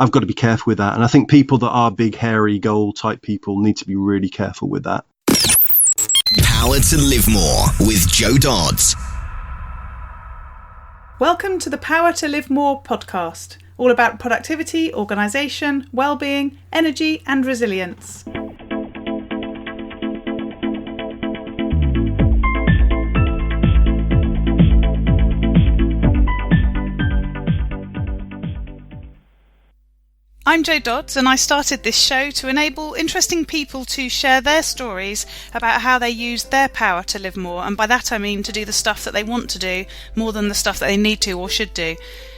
I've got to be careful with that. And I think people that are big, hairy, goal type people need to be really careful with that. Power to Live More with Joe Dodds. Welcome to the Power to Live More podcast, all about productivity, organisation, well-being, energy and resilience. I'm Jo Dodds, and I started this show to enable interesting people to share their stories about how they use their power to live more, and by that I mean to do the stuff that they want to do more than the stuff that they need to or should do.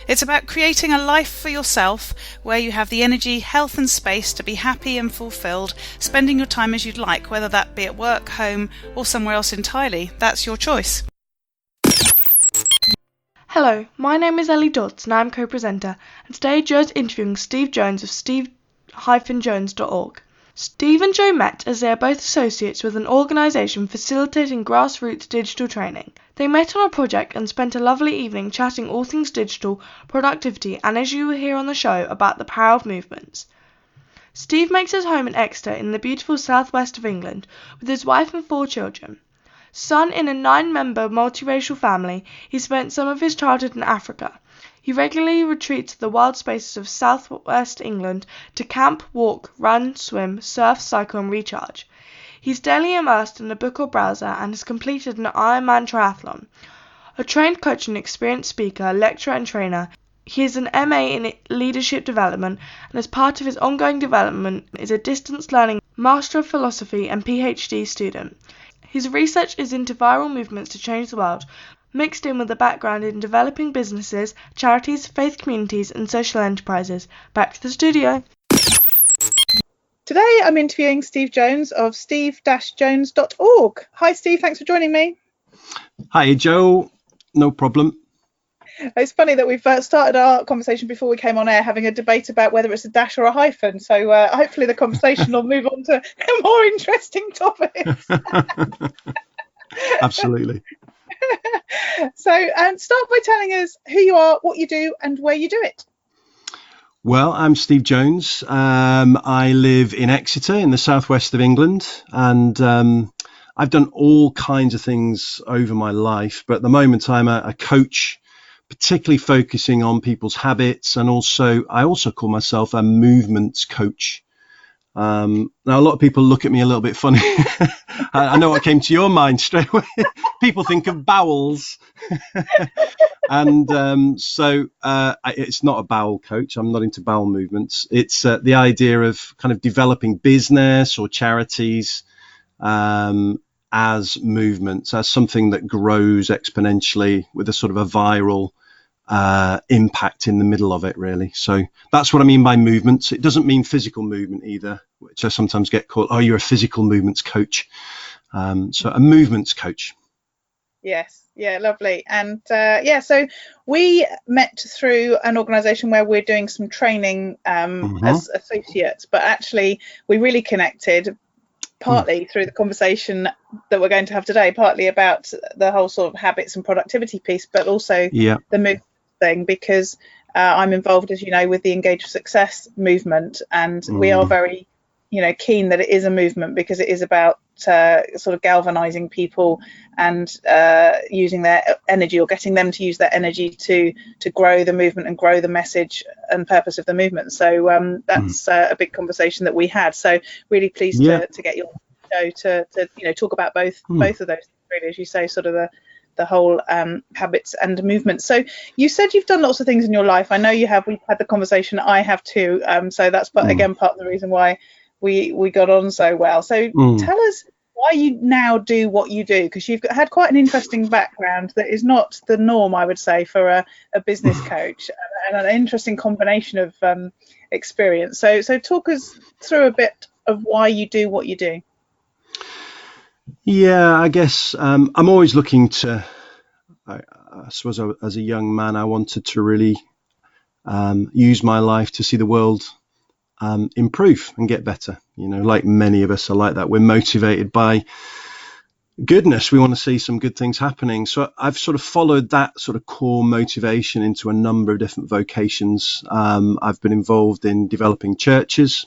It's about creating a life for yourself where you have the energy, health and space to be happy and fulfilled, spending your time as you'd like, whether that be at work, home or somewhere else entirely. That's your choice. Hello, my name is Ellie Dodds and I'm co-presenter, and today Joe's interviewing Steve Jones of steve-jones.org. Steve and Joe met as they are both associates with an organisation facilitating grassroots digital training. They met on a project and spent a lovely evening chatting all things digital, productivity and, as you will hear on the show, about the power of movements. Steve makes his home in Exeter in the beautiful southwest of England with his wife and 4 children. Son in a 9-member multiracial family, he spent some of his childhood in Africa. He regularly retreats to the wild spaces of southwest England to camp, walk, run, swim, surf, cycle and recharge. He's daily immersed in a book or browser and has completed an Ironman triathlon. A trained coach and experienced speaker, lecturer and trainer, he is an MA in leadership development, and as part of his ongoing development is a distance learning Master of Philosophy and PhD student. His research is into viral movements to change the world, mixed in with a background in developing businesses, charities, faith communities and social enterprises. Back to the studio. Today I'm interviewing Steve Jones of steve-jones.org. Hi Steve, thanks for joining me. Hi Joe, no problem. It's funny that we've started our conversation before we came on air having a debate about whether it's a dash or a hyphen, so hopefully the conversation will move on to more interesting topics. Absolutely. So start by telling us who you are, what you do and where you do it. Well, I'm Steve Jones. I live in Exeter in the southwest of England, and I've done all kinds of things over my life, but at the moment I'm a coach, particularly focusing on people's habits, and I also call myself a movements coach. Now a lot of people look at me a little bit funny. I know what came to your mind straight away. People think of bowels. And so it's not a bowel coach. I'm not into bowel movements. It's the idea of kind of developing business or charities as movements, as something that grows exponentially with a sort of a viral impact in the middle of it, really. So that's what I mean by movements. It doesn't mean physical movement either, which I sometimes get called, oh, you're a physical movements coach. So a movements coach. Yes. Yeah, lovely. And so we met through an organisation where we're doing some training as associates, but actually we really connected partly through the conversation that we're going to have today, partly about the whole sort of habits and productivity piece, but also the movement thing, because I'm involved, as you know, with the Engage for Success movement, and we are very, keen that it is a movement, because it is about sort of galvanizing people and using their energy, or getting them to use their energy to grow the movement and grow the message and purpose of the movement. So that's a big conversation that we had. So really pleased to get your show to talk about both of those things, really, as you say, sort of the whole habits and movements. So you said you've done lots of things in your life. I know you have. We've had the conversation. I have too. So that's again part of the reason why we got on so well. So tell us why you now do what you do, because you've had quite an interesting background that is not the norm, I would say, for a business coach, and an interesting combination of experience. So talk us through a bit of why you do what you do. Yeah, I guess I'm always looking to, I suppose as a young man, I wanted to really use my life to see the world improve and get better. Like many of us are like that. We're motivated by goodness, we want to see some good things happening. So I've sort of followed that sort of core motivation into a number of different vocations. I've been involved in developing churches.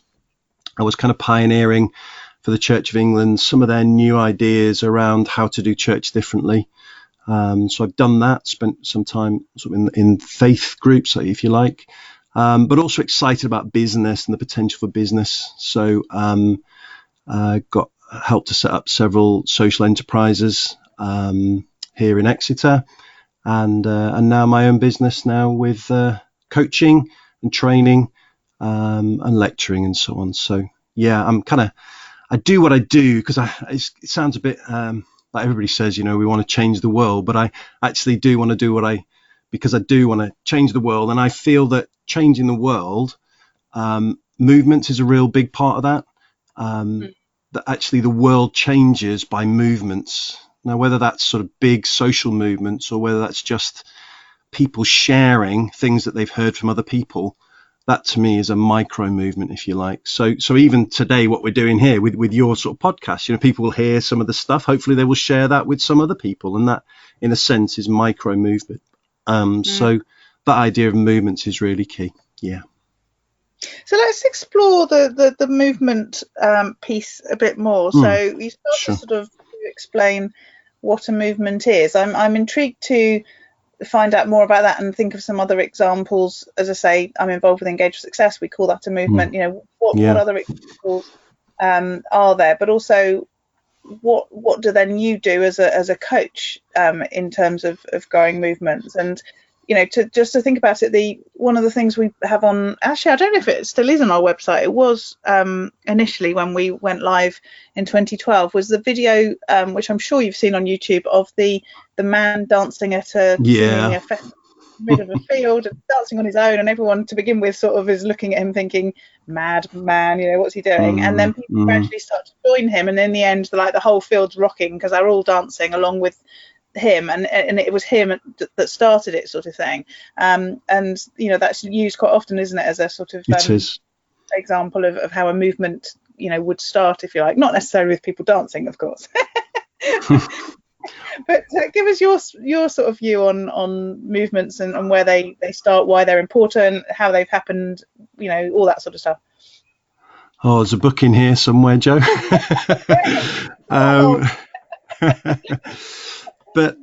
I was kind of pioneering for the Church of England some of their new ideas around how to do church differently. So I've done that, spent some time sort of in faith groups, if you like, but also excited about business and the potential for business. So got helped to set up several social enterprises here in Exeter, and now my own business now with coaching and training and lecturing and so on. So yeah, I do what I do because it sounds a bit like everybody says, we want to change the world, but I actually do want to do because I do want to change the world, and I feel that changing the world, movements is a real big part of that. That actually the world changes by movements. Now, whether that's sort of big social movements or whether that's just people sharing things that they've heard from other people, that to me is a micro movement, if you like. So even today, what we're doing here with your sort of podcast, people will hear some of the stuff. Hopefully they will share that with some other people. And that, in a sense, is micro movement. So that idea of movements is really key. Yeah. So let's explore the movement piece a bit more. So you start to sort of explain what a movement is. I'm intrigued to find out more about that and think of some other examples. As I say, I'm involved with Engage for Success. We call that a movement. What other examples are there? But also, what do then you do as a coach in terms of growing movements? And to think about it, one of the things we have on, actually, I don't know if it still is on our website. It was initially when we went live in 2012, was the video, which I'm sure you've seen on YouTube, of the man dancing at a festival in the middle of a field and dancing on his own, and everyone to begin with sort of is looking at him thinking, mad man, what's he doing? And then people gradually start to join him, and in the end, the whole field's rocking because they're all dancing along with him, and it was him that started it, sort of thing. And that's used quite often, isn't it, as a sort of example of how a movement would start, if you like, not necessarily with people dancing, of course. But give us your sort of view on movements and where they start, why they're important, how they've happened, all that sort of stuff. Oh, there's a book in here somewhere, Joe. But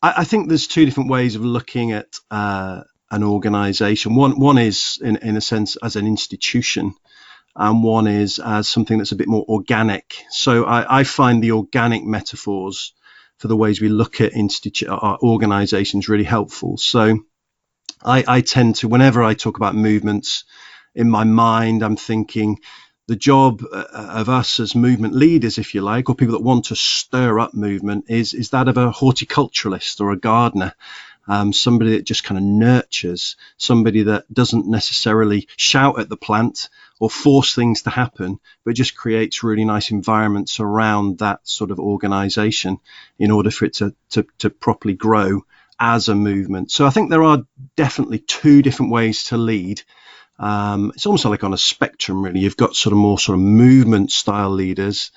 I think there's two different ways of looking at an organisation. One is, in a sense, as an institution, and one is as something that's a bit more organic. So I find the organic metaphors for the ways we look at our organisations really helpful. So I tend to, whenever I talk about movements, in my mind, I'm thinking the job of us as movement leaders, if you like, or people that want to stir up movement, is that of a horticulturalist or a gardener, somebody that just kind of nurtures, somebody that doesn't necessarily shout at the plant or force things to happen, but just creates really nice environments around that sort of organization in order for it to properly grow as a movement. So I think there are definitely two different ways to lead. It's almost like on a spectrum, really. You've got sort of movement style leaders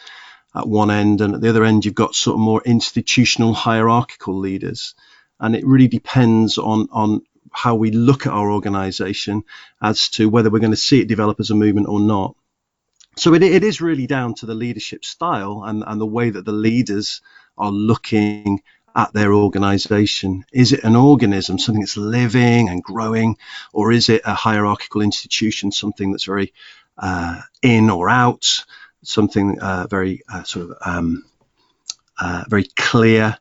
at one end, and at the other end, you've got sort of more institutional hierarchical leaders. And it really depends on how we look at our organization as to whether we're going to see it develop as a movement or not. So it is really down to the leadership style and the way that the leaders are looking at their organization. Is it an organism, something that's living and growing, or is it a hierarchical institution, something that's very in or out, something very very clear?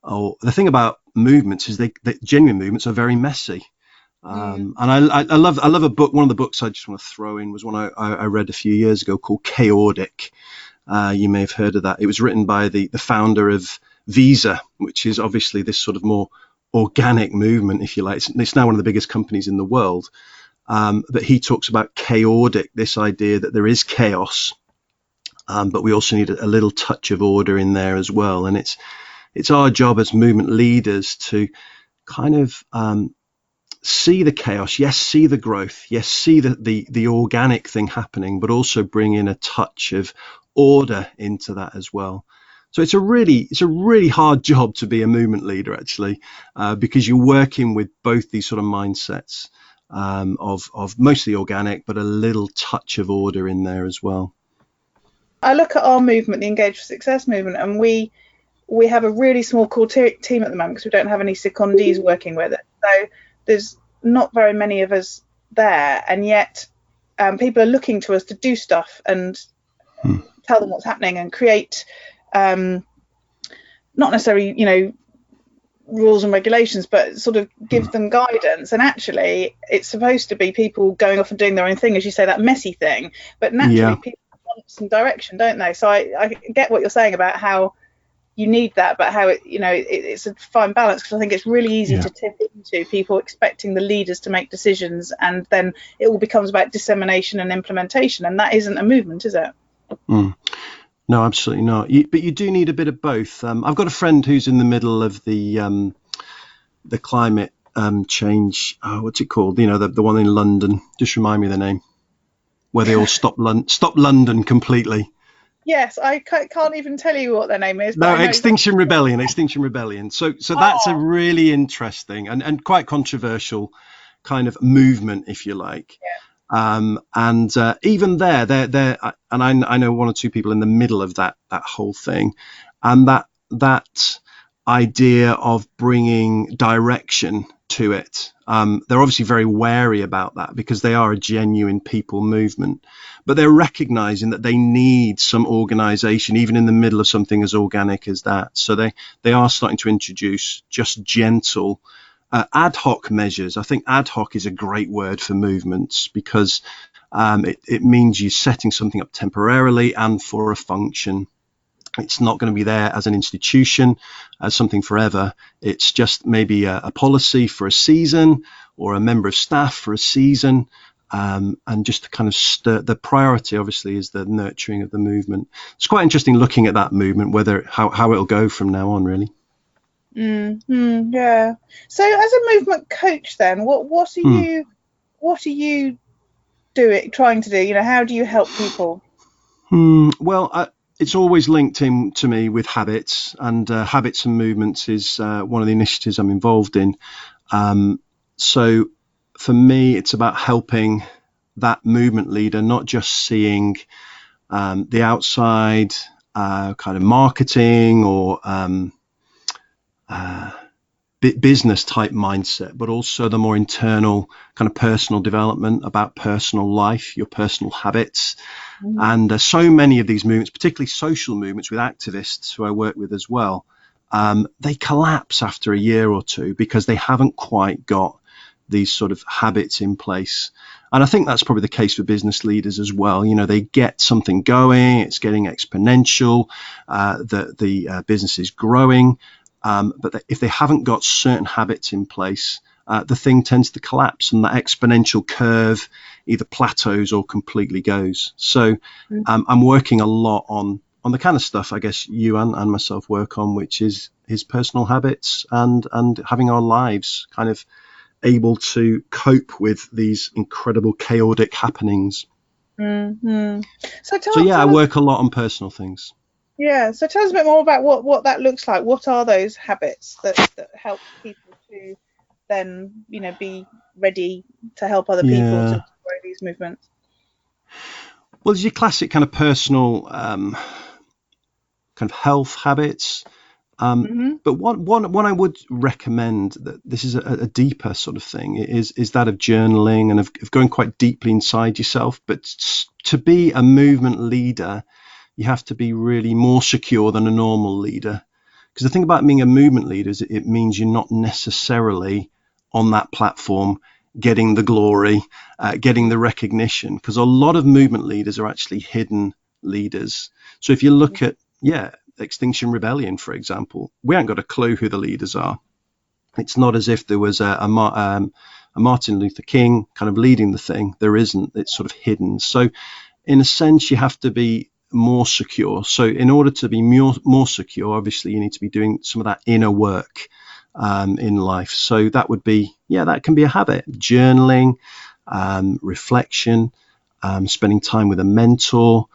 The thing about movements is that genuine movements are very messy. And I love a book. One of the books I just want to throw in was one I read a few years ago called Chaotic. You may have heard of that. It was written by the founder of Visa, which is obviously this sort of more organic movement, if you like. It's now one of the biggest companies in the world. But he talks about chaotic, this idea that there is chaos, but we also need a little touch of order in there as well. And it's our job as movement leaders to kind of see the chaos, yes, see the growth, yes, see the organic thing happening, but also bring in a touch of order into that as well. So it's a really hard job to be a movement leader, actually, because you're working with both these sort of mindsets of mostly organic, but a little touch of order in there as well. I look at our movement, the Engage for Success movement, and we have a really small core team at the moment because we don't have any secondees working with it. So there's not very many of us there, and yet people are looking to us to do stuff and tell them what's happening and create not necessarily, rules and regulations, but sort of give them guidance. And actually it's supposed to be people going off and doing their own thing, as you say, that messy thing, but naturally people want some direction, don't they? So I get what you're saying about how you need that, but how it's a fine balance, because I think it's really easy to tip into people expecting the leaders to make decisions, and then it all becomes about dissemination and implementation, and that isn't a movement, is it? No, absolutely not. But you do need a bit of both. I've got a friend who's in the middle of the climate change. Oh, what's it called? The one in London. Just remind me of the name. Where they all stop London completely. Yes, I can't even tell you what their name is. No, Extinction Rebellion. So that's a really interesting and quite controversial kind of movement, if you like. Yeah. And even there, and I know one or two people in the middle of that whole thing, and that idea of bringing direction to it. They're obviously very wary about that because they are a genuine people movement, but they're recognizing that they need some organization, even in the middle of something as organic as that. So they are starting to introduce just gentle ad hoc measures. I think ad hoc is a great word for movements because it means you're setting something up temporarily and for a function. It's not going to be there as an institution, as something forever. It's just maybe a policy for a season or a member of staff for a season, and just to kind of stir. The priority, obviously, is the nurturing of the movement. It's quite interesting looking at that movement, how it'll go from now on, really. Yeah. So as a movement coach then, what are you trying to do? How do you help people? Well, it's always linked in to me with habits, and habits and movements is one of the initiatives I'm involved in. So for me, it's about helping that movement leader, not just seeing the outside kind of marketing or business type mindset, but also the more internal kind of personal development about personal life, your personal habits. And so many of these movements, particularly social movements with activists who I work with as well, they collapse after a year or two because they haven't quite got these sort of habits in place. And I think that's probably the case for business leaders as well. They get something going, it's getting exponential, the business is growing. But if they haven't got certain habits in place, the thing tends to collapse, and that exponential curve either plateaus or completely goes. So I'm working a lot on the kind of stuff I guess you and myself work on, which is personal habits and having our lives kind of able to cope with these incredible chaotic happenings. Mm-hmm. I work a lot on personal things. Yeah, so tell us a bit more about what that looks like. What are those habits that help people to then, be ready to help other people to grow these movements? Well, there's your classic kind of personal kind of health habits. But one I would recommend, that this is a deeper sort of thing, is that of journaling and of going quite deeply inside yourself. But to be a movement leader, you have to be really more secure than a normal leader. Because the thing about being a movement leader is it means you're not necessarily on that platform getting the glory, getting the recognition. Because a lot of movement leaders are actually hidden leaders. So if you look at, Extinction Rebellion, for example, we haven't got a clue who the leaders are. It's not as if there was a Martin Luther King kind of leading the thing. There isn't. It's sort of hidden. So in a sense, you have to be more secure. So in order to be more secure, obviously you need to be doing some of that inner work in life. So that would be, that can be a habit. Journaling, reflection, spending time with a mentor,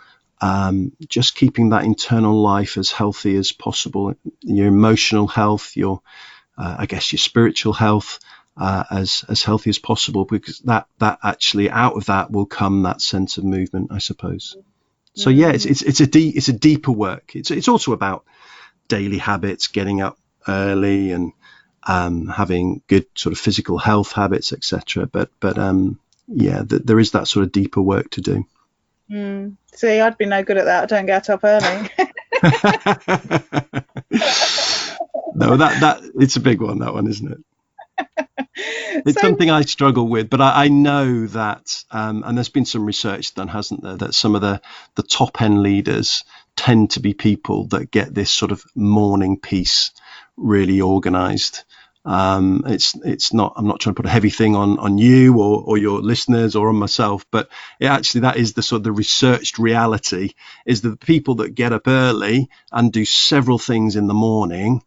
just keeping that internal life as healthy as possible, your emotional health, your I guess your spiritual health, as healthy as possible, because that actually out of that will come that sense of movement, I suppose. So yeah, it's a deeper work. It's also about daily habits, getting up early and having good sort of physical health habits, etc. But there is that sort of deeper work to do. See, I'd be no good at that. I don't get up early. No, that it's a big one, that one, isn't it? It's something I struggle with, but I know that, and there's been some research done, hasn't there, that some of the top end leaders tend to be people that get this sort of morning piece really organized. It's not, I'm not trying to put a heavy thing on you or your listeners or on myself, but that is the sort of the researched reality, is that the people that get up early and do several things in the morning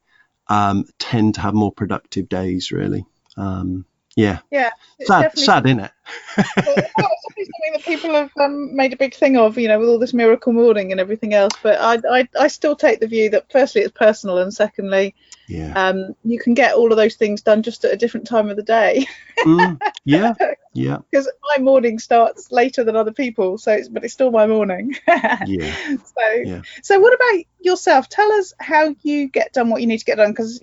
tend to have more productive days, really. Sad, isn't it? Well, it's something that people have made a big thing of, with all this miracle morning and everything else. But I still take the view that firstly it's personal, and secondly, you can get all of those things done just at a different time of the day. Yeah. Because my morning starts later than other people, but it's still my morning. So what about yourself? Tell us how you get done what you need to get done, because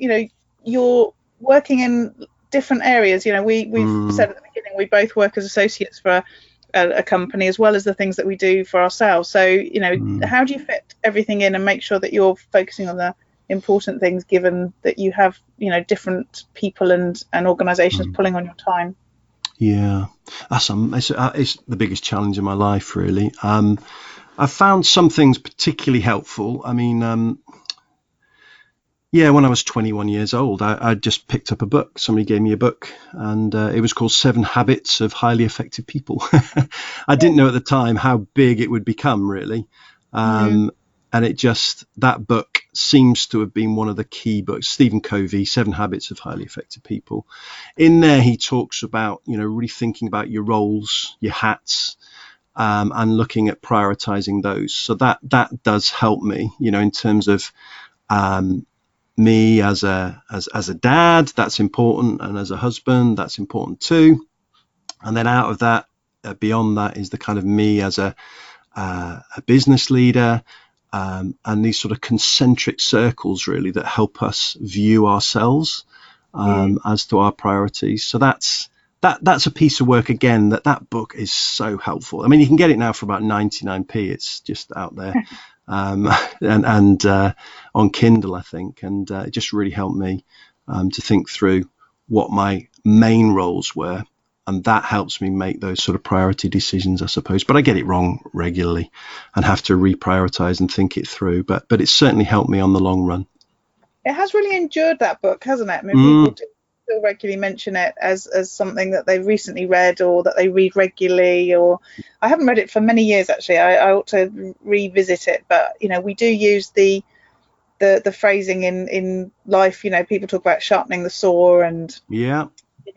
you're working in different areas. We've said at the beginning, we both work as associates for a company, as well as the things that we do for ourselves. So how do you fit everything in and make sure that you're focusing on the important things, given that you have different people and organizations pulling on your time? It's the biggest challenge in my life, really. I found some things particularly helpful. I mean, when I was 21 years old, I just picked up a book. Somebody gave me a book, and it was called 7 Habits of Highly Effective People. I didn't know at the time how big it would become, really. And that book seems to have been one of the key books. Stephen Covey, 7 Habits of Highly Effective People. In there, he talks about, really thinking about your roles, your hats, and looking at prioritizing those. So that does help me, in terms of me as a dad, that's important, and as a husband, that's important too. And then out of that, beyond that, is the kind of me as a business leader, and these sort of concentric circles, really, that help us view ourselves as to our priorities. So that's a piece of work, again, that book is so helpful. I mean, you can get it now for about 99p. It's just out there. And on Kindle, I think, and it just really helped me to think through what my main roles were, and that helps me make those sort of priority decisions, I suppose. But I get it wrong regularly and have to reprioritize and think it through. But it's certainly helped me on the long run. It has really endured, that book, hasn't it? I mean, people still regularly mention it as something that they've recently read, or that they read regularly. Or I haven't read it for many years, actually. I ought to revisit it. But we do use the phrasing in life. People talk about sharpening the saw and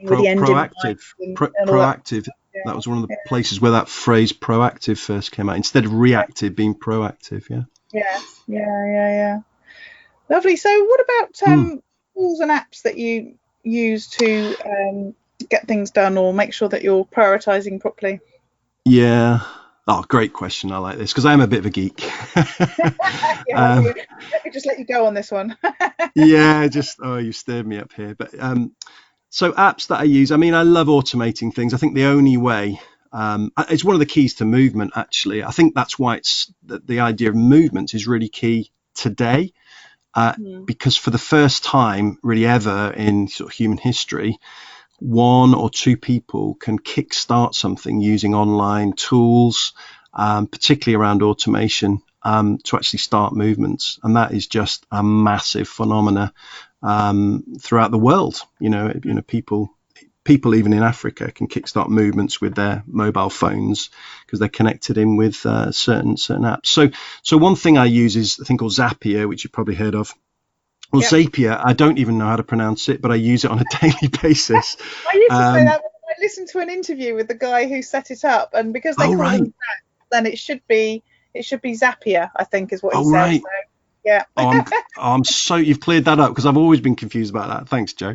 proactive. Proactive. That was one of the places where that phrase proactive first came out, instead of reactive, being proactive. Yeah. Lovely. So what about tools and apps that you use to get things done, or make sure that you're prioritizing properly? Great question. I like this, because I am a bit of a geek. Let me just let you go on this one. You stirred me up here. But so apps that I use, I mean, I love automating things. I think the only way, it's one of the keys to movement, actually. I think that's why it's the idea of movement is really key today. Because for the first time really ever in sort of human history, 1 or 2 people can kickstart something using online tools, particularly around automation, to actually start movements. And that is just a massive phenomena throughout the world. People even in Africa can kickstart movements with their mobile phones because they're connected in with certain apps. So one thing I use is a thing called Zapier, which you've probably heard of. Well, Zapier, I don't even know how to pronounce it, but I use it on a daily basis. I used to say that when I listened to an interview with the guy who set it up, and because they call them apps, then it should be It should be Zapier, I think, is what he Oh, said. right. So, yeah. I'm so, you've cleared that up, because I've always been confused about that. Thanks, Joe.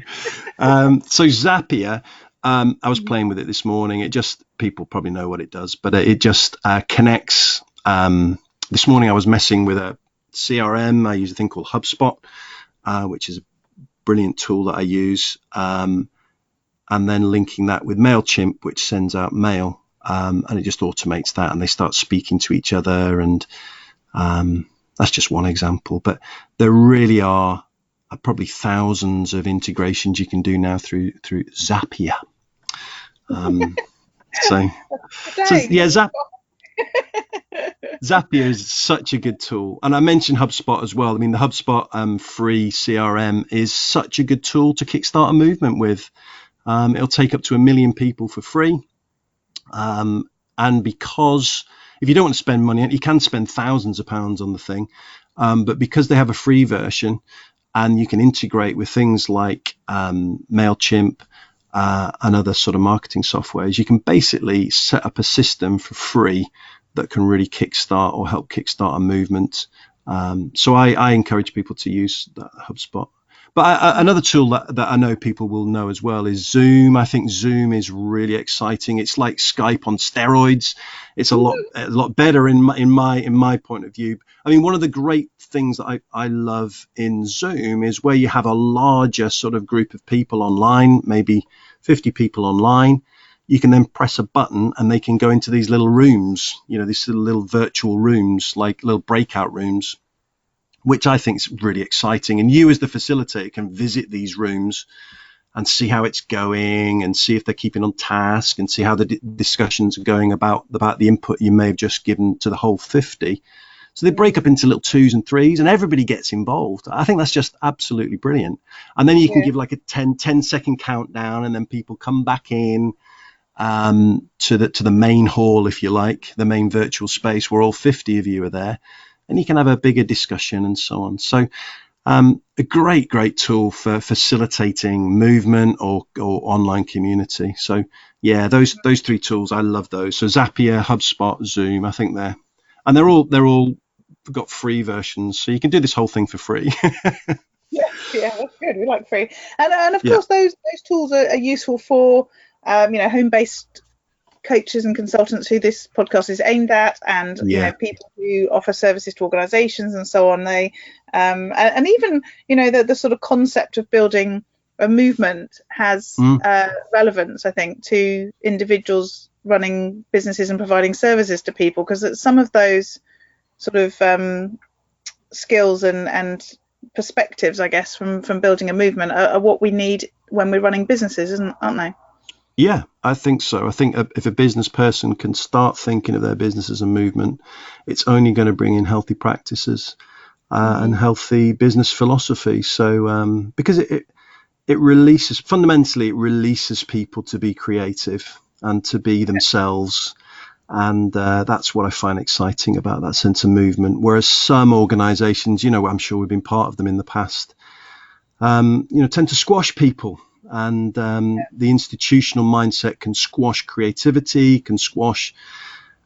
So Zapier, I was playing with it this morning. It just, people probably know what it does, but it just connects. This morning I was messing with a CRM. I use a thing called HubSpot, which is a brilliant tool that I use. And then linking that with MailChimp, which sends out mail, and it just automates that, and they start speaking to each other. And that's just one example, but there really are probably thousands of integrations you can do now through Zapier. So yeah, Zapier is such a good tool. And I mentioned HubSpot as well. I mean, the HubSpot free CRM is such a good tool to kickstart a movement with. It'll take up to 1 million people for free. And because if you don't want to spend money, you can spend thousands of pounds on the thing. But because they have a free version and you can integrate with things like MailChimp and other sort of marketing softwares, you can basically set up a system for free that can really kickstart or help kickstart a movement. So I encourage people to use that HubSpot. But another tool that I know people will know as well is Zoom. I think Zoom is really exciting. It's like Skype on steroids. It's a lot better in my point of view. I mean, one of the great things that I love in Zoom is where you have a larger sort of group of people online, maybe 50 people online. You can then press a button and they can go into these little rooms, these little virtual rooms, like little breakout rooms, which I think is really exciting. And you as the facilitator can visit these rooms and see how it's going and see if they're keeping on task and see how the discussions are going about the input you may have just given to the whole 50. So they break up into little 2s and 3s and everybody gets involved. I think that's just absolutely brilliant. And then you can give like a 10-second countdown, and then people come back in to the main hall, if you like, the main virtual space where all 50 of you are there. And you can have a bigger discussion and so on. So a great tool for facilitating movement or online community. So yeah, those 3 tools, I love those. So Zapier, HubSpot, Zoom, I think they're all got free versions. So you can do this whole thing for free. yeah, that's good. We like free. And of course, those tools are useful for home-based coaches and consultants who this podcast is aimed at, and people who offer services to organizations and so on. They and even the sort of concept of building a movement has relevance, I think, to individuals running businesses and providing services to people, because some of those sort of skills and perspectives, I guess, from building a movement are what we need when we're running businesses, aren't they? Yeah, I think so. I think if a business person can start thinking of their business as a movement, it's only going to bring in healthy practices and healthy business philosophy. So because it releases people to be creative and to be themselves. And that's what I find exciting about that sense of movement. Whereas some organizations, I'm sure we've been part of them in the past, tend to squash people. And the institutional mindset can squash creativity, can squash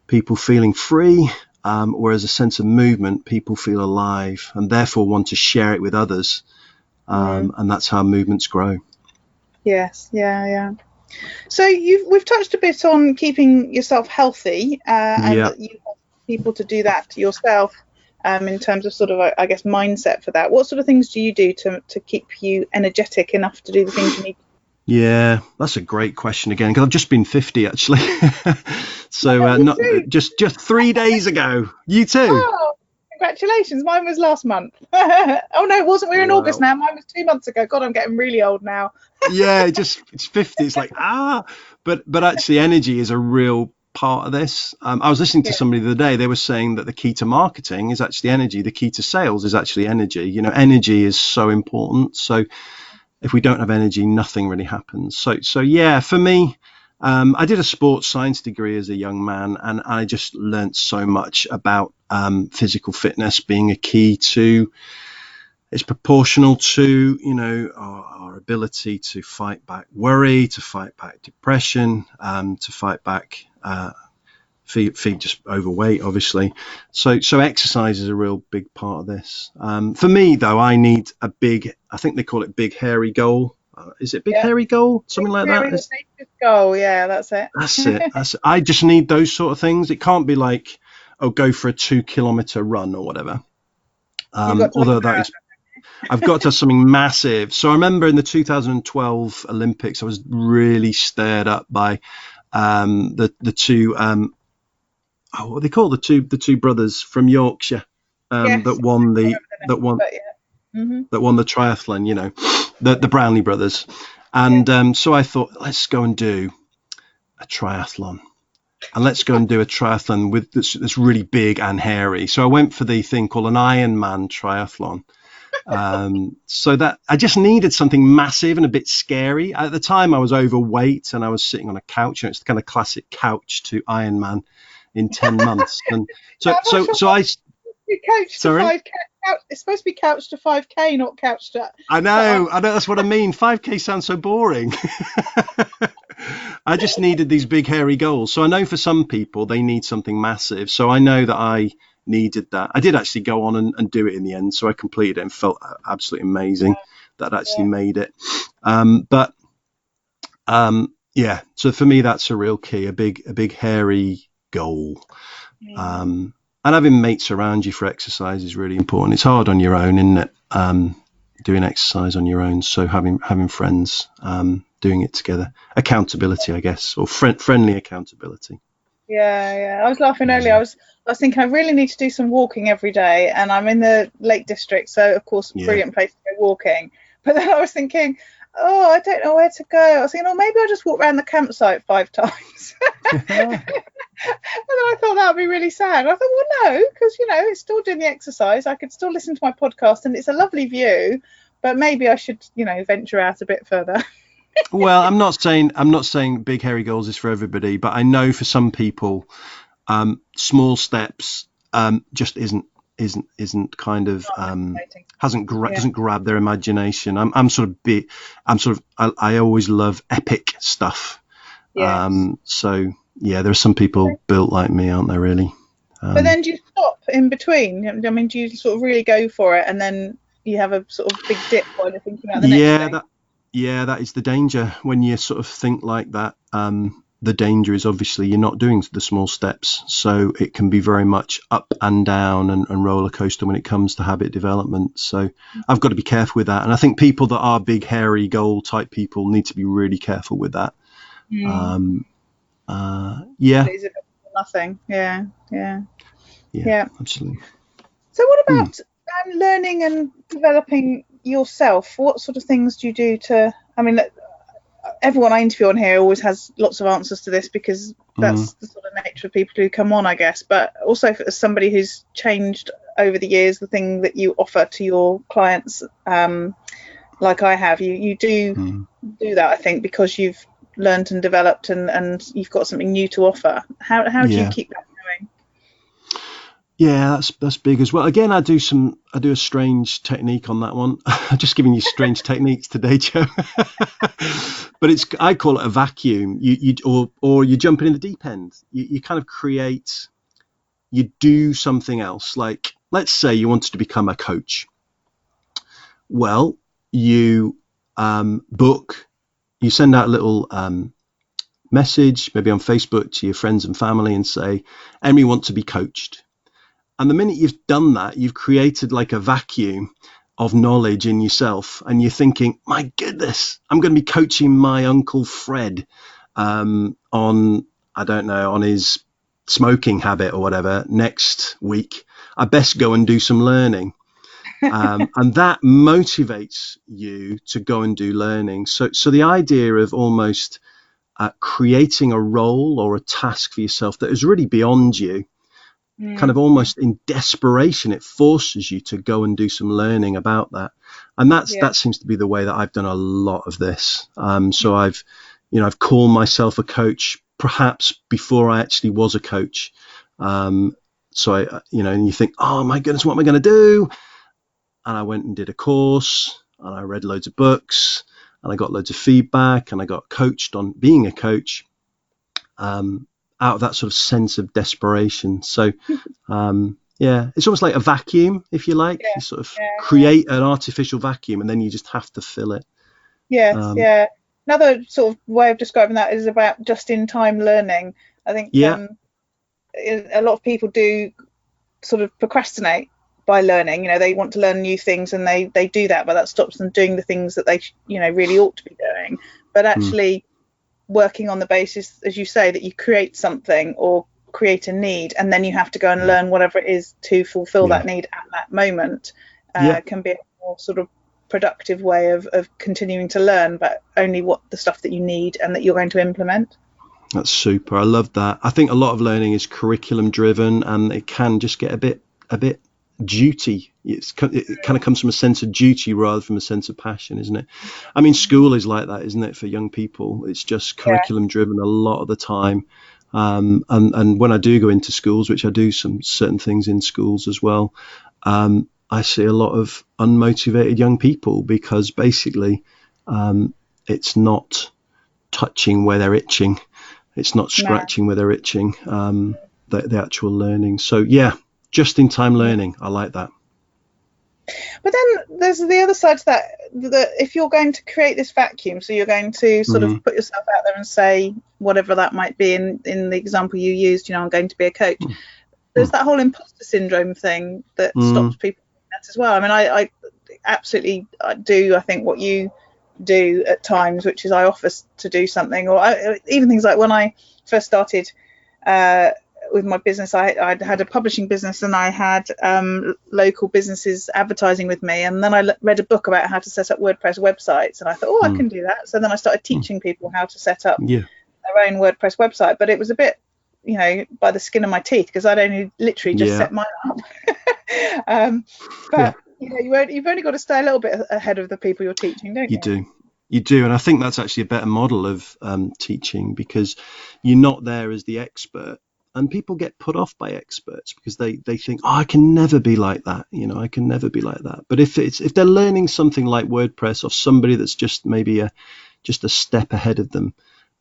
people feeling free, whereas a sense of movement, people feel alive and therefore want to share it with others. And that's how movements grow. Yes, yeah. So we've touched a bit on keeping yourself healthy, and that you want people to do that yourself. In terms of sort of, I guess, mindset for that. What sort of things do you do to keep you energetic enough to do the things you need? Yeah, that's a great question again, because I've just been 50 actually. So not just 3 days ago. You too? Oh, congratulations. Mine was last month. Oh no, it wasn't. We're in August now. Mine was 2 months ago. God, I'm getting really old now. Yeah, it's 50. It's like, but actually energy is a real part of this. I was listening to somebody the other day. They were saying that the key to marketing is actually energy. The key to sales is actually energy. Energy is so important. So if we don't have energy, nothing really happens. So yeah, for me, I did a sports science degree as a young man, and I just learned so much about physical fitness being a key to. It's proportional to, our ability to fight back worry, to fight back depression, to fight back feet just overweight, obviously. So exercise is a real big part of this. For me, though, I need a big, I think they call it big hairy goal. Is it big hairy goal? Something like that? Goal, yeah, that's it. That's it. I just need those sort of things. It can't be like, oh, go for a 2-kilometer run or whatever. Although that is, I've got to have something massive. So I remember in the 2012 Olympics, I was really stirred up by the two, what they call the two brothers from Yorkshire that won the triathlon. You know, the Brownlee brothers, and so I thought, let's go and do a triathlon. And let's go and do a triathlon with that's really big and hairy. So I went for the thing called an Ironman triathlon. So that I just needed something massive and a bit scary. At the time, I was overweight and I was sitting on a couch, and it's the kind of classic couch to Ironman in 10 months. And so I. Sorry. It's supposed to be couch to 5K, not couch to. I know. That's what I mean. 5K sounds so boring. I just needed these big hairy goals. So I know for some people they need something massive. So I know that I needed that. I did actually go on and do it in the end. So I completed it and felt absolutely amazing that I actually made it. So for me, that's a real key, a big hairy goal. And having mates around you for exercise is really important. It's hard on your own, isn't it? Doing exercise on your own. So having friends, doing it together, accountability, I guess, or friendly accountability. Yeah. I was laughing earlier. I was thinking I really need to do some walking every day, and I'm in the Lake District, so of course, brilliant place to go walking. But then I was thinking, oh, I don't know where to go. I was thinking, oh, maybe I'll just walk around the campsite 5 times. And then I thought that would be really sad. I thought, well, no, because, it's still doing the exercise. I could still listen to my podcast, and it's a lovely view, but maybe I should, venture out a bit further. Well, I'm not saying big hairy goals is for everybody, but I know for some people, small steps just isn't kind of doesn't grab their imagination. I always love epic stuff. Yes. So yeah, there are some people built like me, aren't there, really? But then do you stop in between? I mean, do you sort of really go for it and then you have a sort of big dip while you're thinking about the next thing? That is the danger when you sort of think like that. The danger is obviously you're not doing the small steps, so it can be very much up and down and roller coaster when it comes to habit development. So I've got to be careful with that, and I think people that are big hairy goal type people need to be really careful with that. Nothing. Yeah, absolutely. So what about learning and developing yourself? What sort of things do you do to, I mean, everyone I interview on here always has lots of answers to this because that's the sort of nature of people who come on, I guess, but also for somebody who's changed over the years, the thing that you offer to your clients, like I have, you do that, I think, because you've learned and developed and you've got something new to offer. How do you keep that going? Yeah, that's big as well. Again, I do a strange technique on that one. I'm just giving you strange techniques today, Joe. But I call it a vacuum. Or you're jumping in the deep end. You kind of create. You do something else. Like, let's say you wanted to become a coach. Well, you you send out a little message, maybe on Facebook, to your friends and family, and say, "Emily wants to be coached." And the minute you've done that, you've created like a vacuum of knowledge in yourself. And you're thinking, my goodness, I'm going to be coaching my Uncle Fred on his smoking habit or whatever next week. I best go and do some learning. And that motivates you to go and do learning. So the idea of almost creating a role or a task for yourself that is really beyond you, kind of almost in desperation, it forces you to go and do some learning about that. And that seems to be the way that I've done a lot of this. So I've called myself a coach perhaps before I actually was a coach. So and you think, oh my goodness, what am I going to do? And I went and did a course, and I read loads of books, and I got loads of feedback, and I got coached on being a coach. And out of that sort of sense of desperation. So yeah, it's almost like a vacuum, if you like. You sort of create an artificial vacuum, and then you just have to fill it. Yes, Another sort of way of describing that is about just-in-time learning. I think a lot of people do sort of procrastinate by learning. They want to learn new things, and they do that, but that stops them doing the things that they really ought to be doing. But actually working on the basis, as you say, that you create something or create a need, and then you have to go and learn whatever it is to fulfill that need at that moment, can be a more sort of productive way of continuing to learn, but only what the stuff that you need and that you're going to implement. That's super. I love that. I think a lot of learning is curriculum driven, and it can just get a bit duty. It kind of comes from a sense of duty rather from a sense of passion, isn't it? I mean, school is like that, isn't it, for young people? It's just curriculum driven a lot of the time. And when I do go into schools, which I do some certain things in schools as well, I see a lot of unmotivated young people because basically it's not touching where they're itching. It's not scratching where they're itching, the actual learning. So, yeah, just-in-time learning. I like that. But then there's the other side to that if you're going to create this vacuum, so you're going to sort of put yourself out there and say whatever that might be, in the example you used, I'm going to be a coach. There's that whole imposter syndrome thing that stops people doing that as well. I mean, I absolutely do, I think, what you do at times, which is I offer to do something, or even things like when I first started with my business, I had a publishing business, and I had local businesses advertising with me, and then I read a book about how to set up WordPress websites, and I thought, I can do that. So then I started teaching people how to set up their own WordPress website, but it was a bit by the skin of my teeth, because I'd only literally just set mine up. But you've only got to stay a little bit ahead of the people you're teaching, don't you? You do, and I think that's actually a better model of teaching, because you're not there as the expert. And people get put off by experts because they think, I can never be like that. I can never be like that. But if they're learning something like WordPress off somebody that's just maybe just a step ahead of them,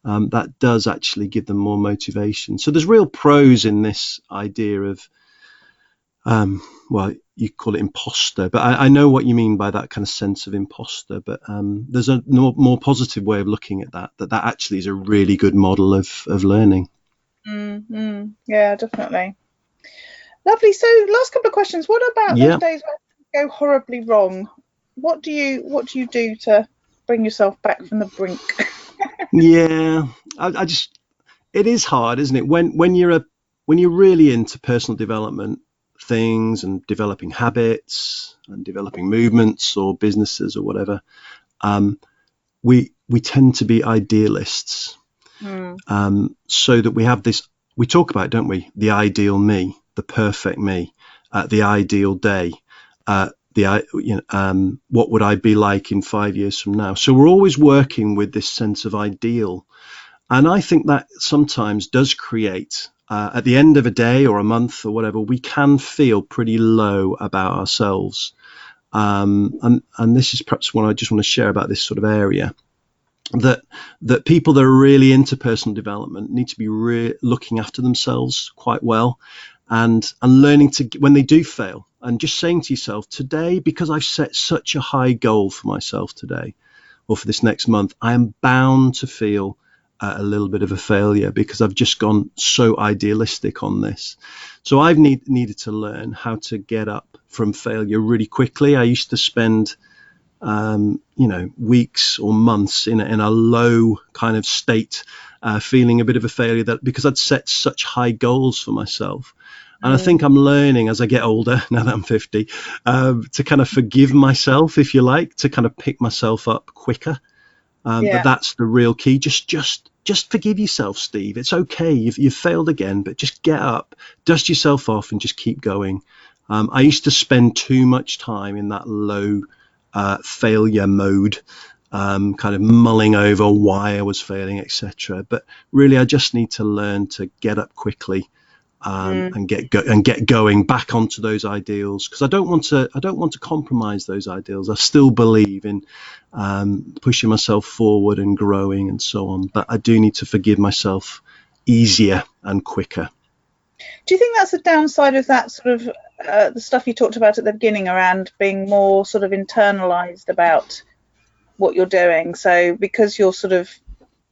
that does actually give them more motivation. So there's real pros in this idea of, well, you call it imposter, but I know what you mean by that kind of sense of imposter. But there's a more positive way of looking at that actually is a really good model of learning. Yeah, definitely. Lovely. So last couple of questions. What about those days when things go horribly wrong? What do you do to bring yourself back from the brink? I just, it is hard, isn't it? When you're really into personal development things and developing habits and developing movements or businesses or whatever, we tend to be idealists. So that we have this, we talk about, don't we, the ideal me, the perfect me, the ideal day, what would I be like in 5 years from now? So we're always working with this sense of ideal, and I think that sometimes does create at the end of a day or a month or whatever, we can feel pretty low about ourselves, and this is perhaps what I just want to share about this sort of area. That people that are really into personal development need to be looking after themselves quite well, and learning to, when they do fail, and just saying to yourself, today, because I've set such a high goal for myself today or for this next month, I am bound to feel a little bit of a failure because I've just gone so idealistic on this. So I've needed to learn how to get up from failure really quickly. I used to spend weeks or months in a low kind of state, feeling a bit of a failure, that because I'd set such high goals for myself. And I think I'm learning as I get older, now that I'm 50, to kind of forgive myself, if you like, to kind of pick myself up quicker. But that's the real key. Just forgive yourself, Steve. It's okay. You've failed again, but just get up, dust yourself off, and just keep going. I used to spend too much time in that low failure mode, kind of mulling over why I was failing, etc. But really, I just need to learn to get up quickly and get going back onto those ideals, because I don't want to compromise those ideals. I still believe in pushing myself forward and growing and so on, but I do need to forgive myself easier and quicker. Do you think that's the downside of that sort of the stuff you talked about at the beginning around being more sort of internalized about what you're doing? So because you're sort of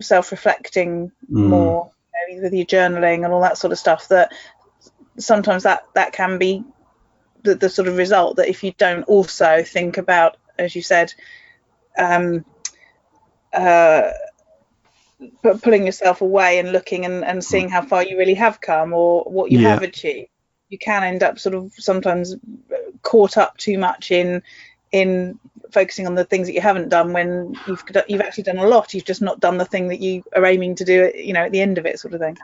self-reflecting more, you know, with your journaling and all that sort of stuff, that sometimes that can be the sort of result, that if you don't also think about, as you said, pulling yourself away and looking and seeing how far you really have come or what you have achieved, you can end up sort of sometimes caught up too much in focusing on the things that you haven't done, when you've actually done a lot. You've just not done the thing that you are aiming to do, you know, at the end of it, sort of thing.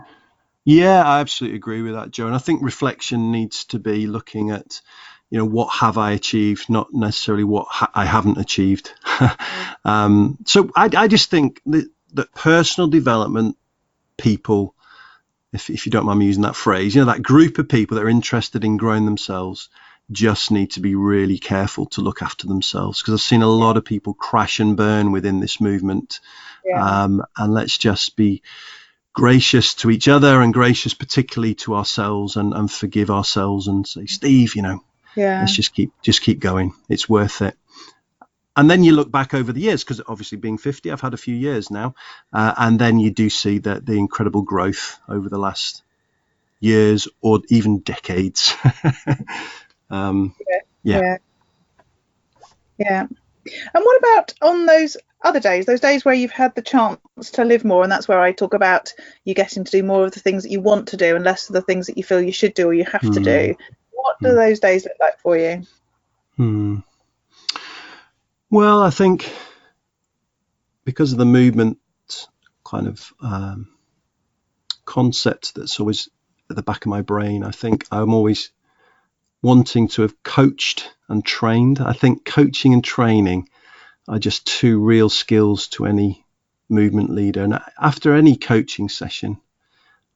Yeah, I absolutely agree with that, Jo. And I think reflection needs to be looking at, you know, what have I achieved, not necessarily what I haven't achieved. So I just think that personal development people, if you don't mind me using that phrase, you know, that group of people that are interested in growing themselves, just need to be really careful to look after themselves, because I've seen a lot of people crash and burn within this movement. And let's just be gracious to each other, and gracious particularly to ourselves, and forgive ourselves and say, Steve, you know, let's just keep going. It's worth it. And then you look back over the years, because obviously being 50, I've had a few years now, and then you do see that the incredible growth over the last years or even decades. Yeah. And what about on those other days, those days where you've had the chance to live more? And that's where I talk about you getting to do more of the things that you want to do and less of the things that you feel you should do or you have to do. What do those days look like for you? Well, I think because of the movement kind of concept that's always at the back of my brain, I think I'm always wanting to have coached and trained. I think coaching and training are just two real skills to any movement leader. And after any coaching session,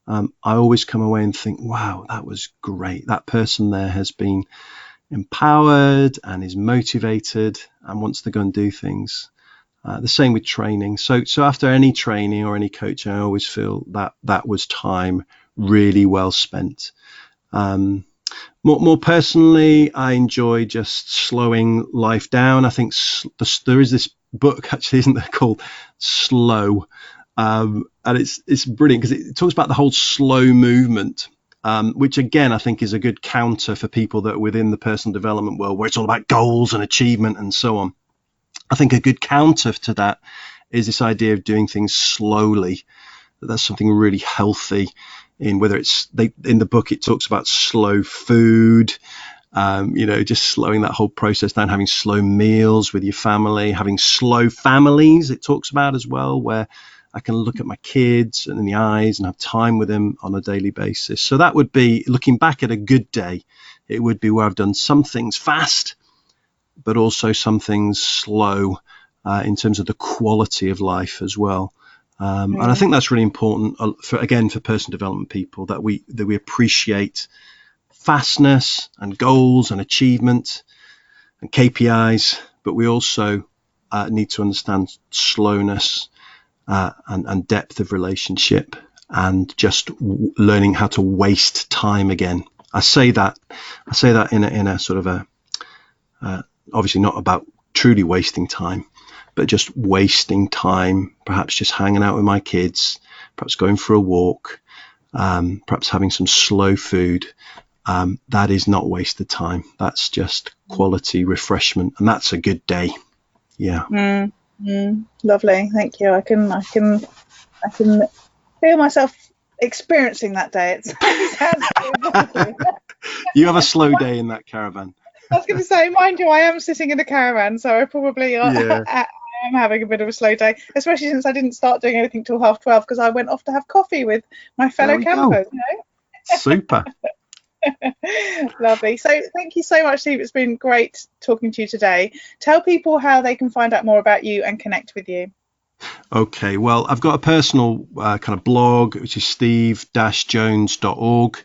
I always come away and think, wow, that was great. That person there has been empowered and is motivated and wants to go and do things. The same with training. So after any training or any coaching, I always feel that was time really well spent. More personally, I enjoy just slowing life down. I think there is this book, actually, isn't there, called Slow, and it's brilliant because it talks about the whole slow movement, which again I think is a good counter for people that are within the personal development world, where it's all about goals and achievement and so on. I think a good counter to that is this idea of doing things slowly. That's something really healthy. In whether it's in the book, it talks about slow food, you know, just slowing that whole process down, having slow meals with your family, having slow families. It talks about as well, where I can look at my kids in the eyes and have time with them on a daily basis. So that would be, looking back at a good day, it would be where I've done some things fast, but also some things slow in terms of the quality of life as well. And I think that's really important for personal development people, that we appreciate fastness and goals and achievement and KPIs, but we also need to understand slowness and depth of relationship, and just learning how to waste time again. I say that in a sort of a obviously not about truly wasting time, but just wasting time, perhaps just hanging out with my kids, perhaps going for a walk, perhaps having some slow food. That is not wasted time. That's just quality refreshment, and that's a good day. Yeah. Lovely, thank you. I can feel myself experiencing that day. It sounds You have a slow day in that caravan. I was going to say, mind you, I am sitting in a caravan, so I probably am having a bit of a slow day, especially since I didn't start doing anything till 12:30, because I went off to have coffee with my fellow campers. You know? Super. Lovely. So thank you so much, Steve. It's been great talking to you today. Tell people how they can find out more about you and connect with you. Okay, well, I've got a personal kind of blog, which is steve-jones.org,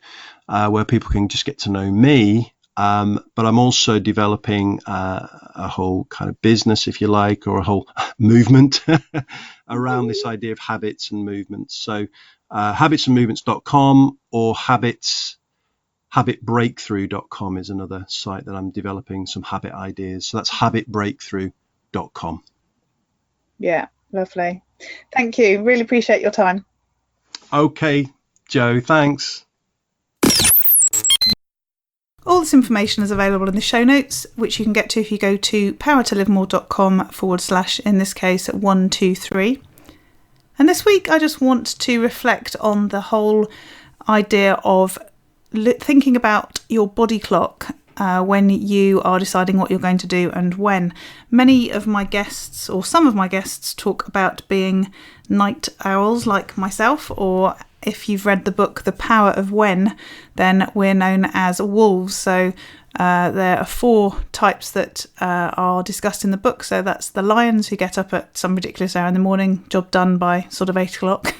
where people can just get to know me. But I'm also developing a whole kind of business, if you like, or a whole movement around this idea of habits and movements. So habitsandmovements.com, or habitbreakthrough.com is another site that I'm developing some habit ideas. So that's habitbreakthrough.com. Yeah, lovely. Thank you. Really appreciate your time. Okay, Joe, thanks. All this information is available in the show notes, which you can get to if you go to powertolivemore.com/ in this case 123. And this week I just want to reflect on the whole idea of thinking about your body clock when you are deciding what you're going to do and when. Many of my guests, or some of my guests, talk about being night owls like myself, or if you've read the book The Power of When, then we're known as wolves. So there are 4 types that are discussed in the book. So that's the lions, who get up at some ridiculous hour in the morning, job done by sort of 8 o'clock.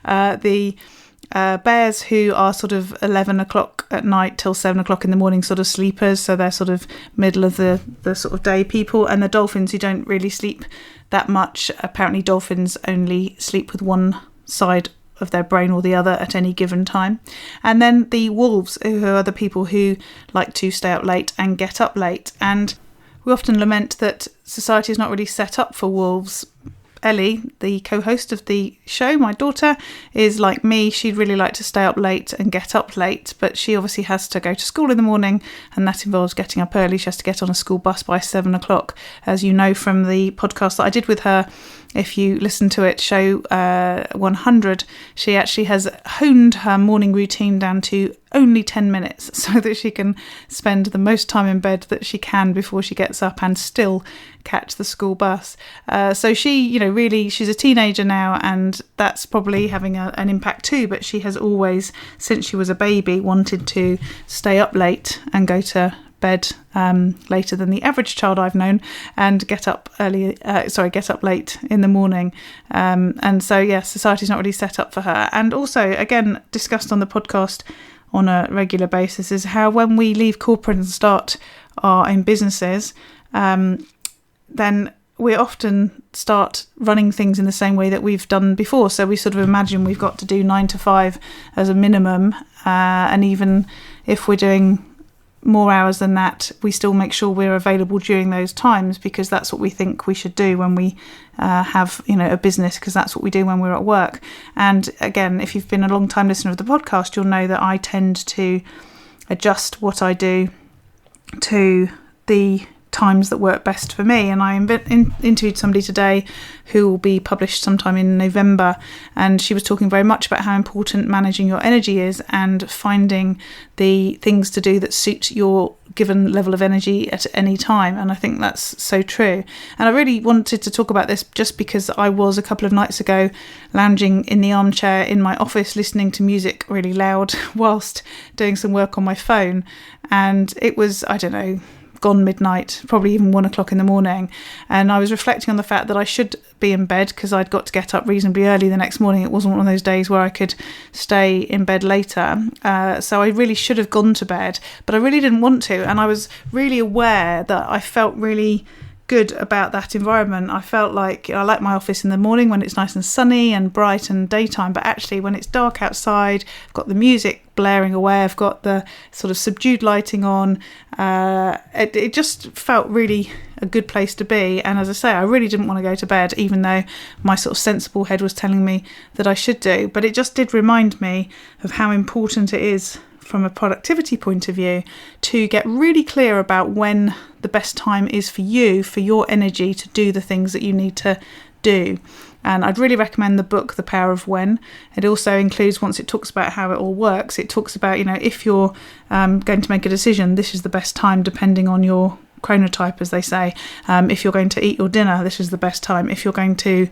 The bears, who are sort of 11 o'clock at night till 7 o'clock in the morning sort of sleepers, so they're sort of middle of the sort of day people. And the dolphins, who don't really sleep that much. Apparently dolphins only sleep with one side of their brain or the other at any given time. And then the wolves, who are the people who like to stay up late and get up late. And we often lament that society is not really set up for wolves. Ellie, the co-host of the show, my daughter, is like me. She'd really like to stay up late and get up late, but she obviously has to go to school in the morning, and that involves getting up early. She has to get on a school bus by 7 o'clock. As you know from the podcast that I did with her, if you listen to it, show 100, she actually has honed her morning routine down to only 10 minutes so that she can spend the most time in bed that she can before she gets up and still catch the school bus. So she, really, she's a teenager now, and that's probably having an impact too, but she has always, since she was a baby, wanted to stay up late and go to bed later than the average child I've known, and get up late in the morning. And so, yeah, society's not really set up for her. And also, again, discussed on the podcast on a regular basis, is how when we leave corporate and start our own businesses, then we often start running things in the same way that we've done before. So we sort of imagine we've got to do 9 to 5 as a minimum, and even if we're doing more hours than that, we still make sure we're available during those times, because that's what we think we should do when we have a business, because that's what we do when we're at work. And again, if you've been a long time listener of the podcast, you'll know that I tend to adjust what I do to the times that work best for me. And I interviewed somebody today who will be published sometime in November, and she was talking very much about how important managing your energy is and finding the things to do that suit your given level of energy at any time. And I think that's so true. And I really wanted to talk about this just because I was a couple of nights ago lounging in the armchair in my office listening to music really loud whilst doing some work on my phone, and it was, I don't know, gone midnight, probably even 1 o'clock in the morning, and I was reflecting on the fact that I should be in bed because I'd got to get up reasonably early the next morning. It wasn't one of those days where I could stay in bed later, so I really should have gone to bed, but I really didn't want to, and I was really aware that I felt really good about that environment. I felt like I like my office in the morning when it's nice and sunny and bright and daytime, but actually when it's dark outside, I've got the music blaring away, I've got the sort of subdued lighting on. It just felt really a good place to be. And as I say, I really didn't want to go to bed, even though my sort of sensible head was telling me that I should do. But it just did remind me of how important it is from a productivity point of view to get really clear about when the best time is for you, for your energy to do the things that you need to do. And I'd really recommend the book The Power of When. It also includes, once it talks about how it all works, it talks about, if you're going to make a decision, this is the best time depending on your chronotype, as they say. If you're going to eat your dinner, this is the best time. If you're going to,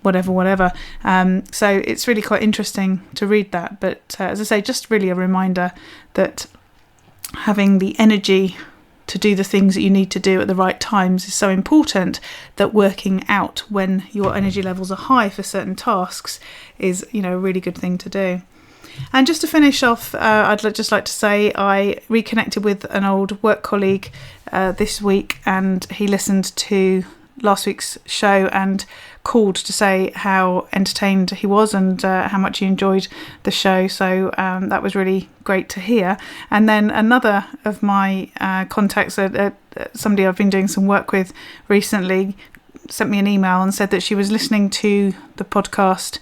whatever. So it's really quite interesting to read that. But as I say, just really a reminder that having the energy to do the things that you need to do at the right times is so important, that working out when your energy levels are high for certain tasks is, a really good thing to do. And just to finish off, I'd just like to say I reconnected with an old work colleague this week, and he listened to last week's show and called to say how entertained he was and how much he enjoyed the show. So that was really great to hear. And then another of my contacts, somebody I've been doing some work with recently, sent me an email and said that she was listening to the podcast.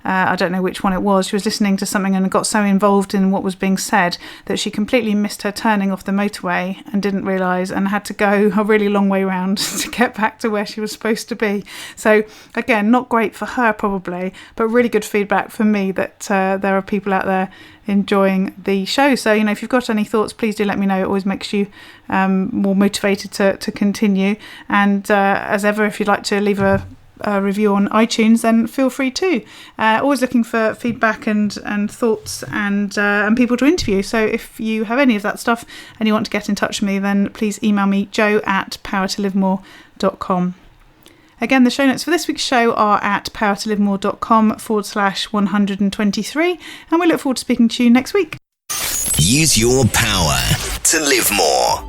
I don't know which one it was. She was listening to something and got so involved in what was being said that she completely missed her turning off the motorway and didn't realise, and had to go a really long way round to get back to where she was supposed to be. So again, not great for her probably, but really good feedback for me that there are people out there enjoying the show. So, if you've got any thoughts, please do let me know. It always makes you more motivated to continue. And as ever, if you'd like to leave a review on iTunes, then feel free to. Always looking for feedback and thoughts and people to interview. So if you have any of that stuff and you want to get in touch with me, then please email me, joe@powertolivemore.com. Again, the show notes for this week's show are at powertolivemore.com/123, and we look forward to speaking to you next week. Use your power to live more.